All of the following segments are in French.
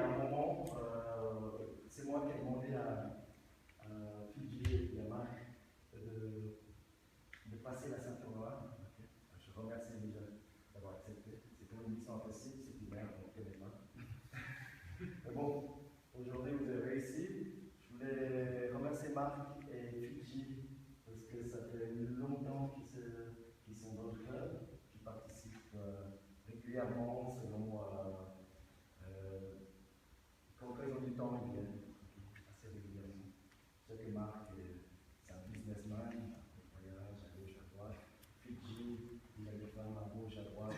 a un moment, c'est moi qui ai demandé à Fidji et à Marc de passer la ceinture noire. Okay. Je remercie déjà d'avoir accepté. C'était une mission impossible, c'est une merde, on ne connaît pas. Mais bon, aujourd'hui vous avez réussi. Je voulais remercier Marc et Fidji parce que ça fait longtemps qu'ils sont dans le club, qui participent régulièrement selon quand ils ont du temps, ils viennent assez régulièrement. Je sais que Marc, c'est un businessman, il voyage à gauche, à droite. Fidji, il a des femmes à gauche, à droite.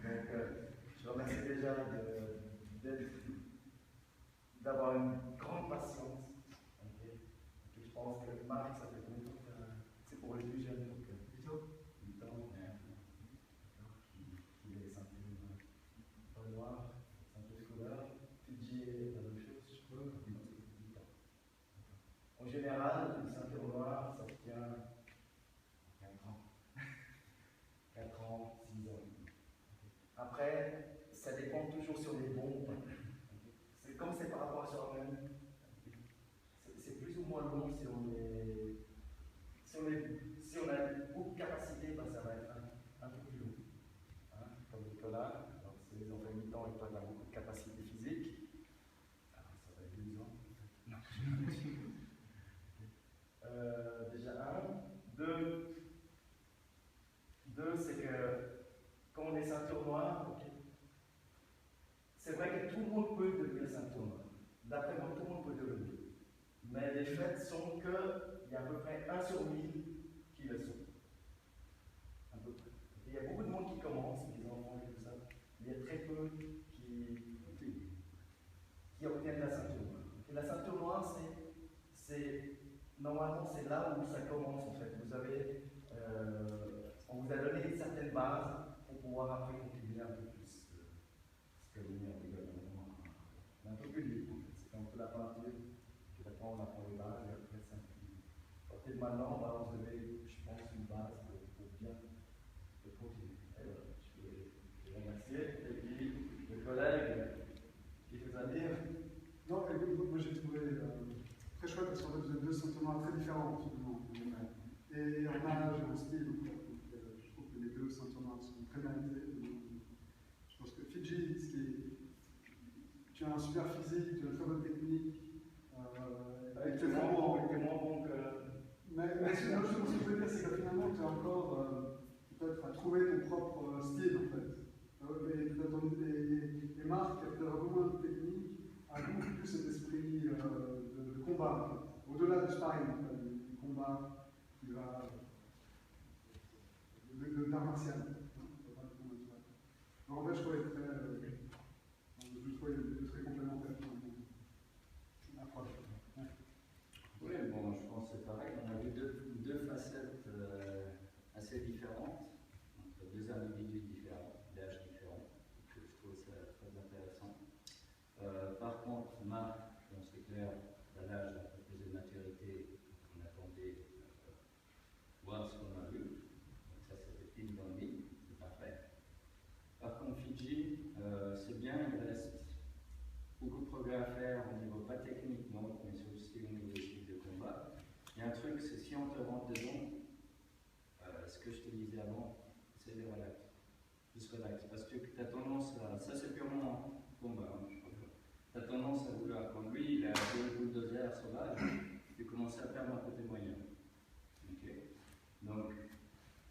Donc, je remercie déjà d'avoir une grande patience. Okay. Et je pense que Marc, ça fait combien de temps que c'est pour les plus jeunes, donc 8 ans. 8 ans, qui est ceinture pas noire, ceinture scolaire. Fidji est la même chose, je crois, 8 ans. En général, une ceinture noire, ça se tient 4 ans. 4 ans, 6 ans. Après, ça dépend toujours sur les bons. C'est comme c'est par rapport à soi-même. C'est plus ou moins long si on a beaucoup de capacité, ben ça va être un peu plus long. Hein, comme Nicolas, ils ont fait 8 ans et toi tu as beaucoup de capacité physique. Alors, ça va être 12 ans. Non. Déjà un. Deux, c'est que quand on est ceinture noire, okay, c'est vrai que tout le monde peut devenir ceinture noire. D'après moi, tout le monde peut devenir. Mais les faits sont qu'il y a à peu près 1 sur 1000 qui le sont. À peu près. Il y a beaucoup de monde qui commence, des enfants et tout ça. Il y a très peu qui obtiennent la ceinture noire. Et la ceinture noire, normalement, c'est là où ça commence en fait. On vous a donné une certaine base pour pouvoir après continuer un peu plus. Ce que vous on est un peu plus libre en fait. C'est un peu la peinture. Puis après, on apprend les bases et après, c'est un peu plus libre. Et maintenant, vous avez, je pense, une base pour bien continuer. Je vais remercier. Et puis, le collègue, qui fait à dire. Non, moi j'ai trouvé très chouette parce qu'en fait vous avez deux sentiments très différents finalement. Et en âge et en style, donc, je trouve que les deux sentiments sont très mérités. Je pense que Fidji, tu as un super physique, tu as une très bonne technique. Tu es moins bon que. Mais ce que je veux dire, c'est que finalement tu as encore peut-être à trouver ton propre style en fait. Et Marc, qui a peut-être beaucoup moins de technique, a beaucoup plus cet esprit de combat, en fait. Au-delà du sparring, du combat qui va d'art martial. Donc en fait, je trouvais très complémentaire dans l'approche. Oui, bon, je pense que c'est pareil. On a vu deux facettes assez différentes, entre deux individus différents, d'âge différents. Je trouve ça très intéressant. Par contre, Marc, bon, c'est clair, à l'âge un peu plus de maturité, on attendait voir ce qu'on a vu. Donc ça, c'était pile dans le mille, c'est parfait. Par contre, Fidji, c'est bien, il reste beaucoup de progrès à faire au niveau, pas techniquement, mais aussi au niveau des styles de combat. Il y a un truc, c'est si on te rentre dedans, ce que je te disais avant, c'est de relax. Juste relax. Parce que tu as tendance à. Ça, c'est purement combat. Hein, tu as tendance à vouloir. Quand lui, il a deux bulldozers sauvages, tu commences à perdre un peu tes moyens. Okay. Donc,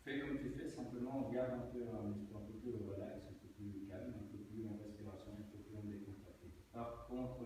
fais comme tu fais, simplement, garde un peu un esprit un peu plus relax, un peu plus calme, un peu plus en respiration, un peu plus en décontracté. Par contre,